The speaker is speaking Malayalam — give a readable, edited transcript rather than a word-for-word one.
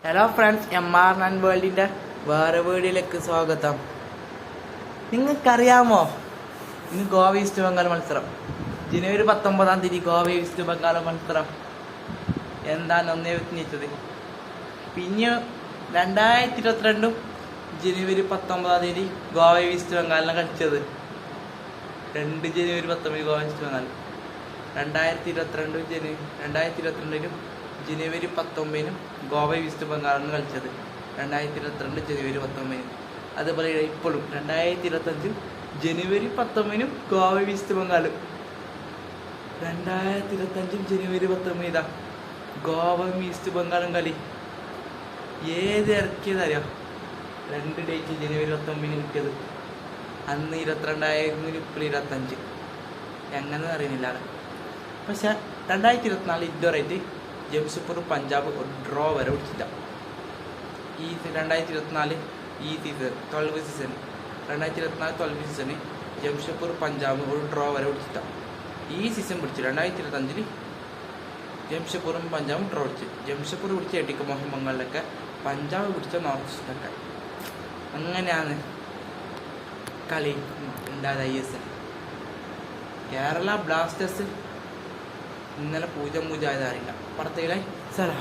ഹലോ ഫ്രണ്ട്സ്, MR9 വേൾഡിൻ്റെ വേറെ വീഡിയോയിലേക്ക് സ്വാഗതം. നിങ്ങൾക്കറിയാമോ ഇന്ന് ഗോവ ഈസ്റ്റ് ബംഗാൾ മത്സരം? ജനുവരി 19 ഗോവ ഈസ്റ്റ് ബംഗാൾ മത്സരം എന്താണ് നിർണ്ണയിച്ചത്. പിന്നെ 2022 ജനുവരി 19 ഗോവ ഈസ്റ്റ് ബംഗാളിനെ കളിച്ചത്. 2 ജനുവരി 19 ഗോവ ഈസ്റ്റ് ബംഗാൾ. 2022 ജനുവരി 19 ഗോവ ഈസ്റ്റ് ബംഗാളിന് കളിച്ചത്. 2022 ജനുവരി 19. അതുപോലെ ഇപ്പോഴും 2025 ജനുവരി 19 ഗോവ ഈസ്റ്റ് ബംഗാൾ. 2025 ജനുവരി 19 ഗോവ ഈസ്റ്റ് ബംഗാളും കളി. ഏത് ഇറക്കിയതറിയാം? 2 ഡേറ്റ് ജനുവരി 19 കിട്ടിയത്. അന്ന് 22 ഇപ്പോൾ 25 എങ്ങനെ അറിയുന്നില്ല. പക്ഷെ 2024 ഇതുവരെയായിട്ട് ജംഷഡ്പൂർ പഞ്ചാബ് ഒരു ഡ്രോ വരെ പിടിച്ചില്ല. ഈ 2024 ഈ സീസൺ 12 സീസണ് ജംഷഡ്പൂർ പഞ്ചാബ് ഒരു ഡ്രോ വരെ പിടിച്ചില്ല. ഈ സീസൺ പിടിച്ചു. 2025 ജംഷഡ്പൂറും പഞ്ചാബും ഡ്രോ പിടിച്ചു. ജംഷഡ്പൂർ പിടിച്ച എട്ടിക്ക് മോഹൻ ബംഗാളിലൊക്കെ, പഞ്ചാബ് പിടിച്ച നോർത്ത് ഈസ്റ്റൊക്കെ. അങ്ങനെയാണ് കളി ഉണ്ടായത്. ISL കേരള ബ്ലാസ്റ്റേഴ്സ് ഇന്നലെ 0-0 ആയതറിയില്ല. പുറത്തേക്ക് സലാം.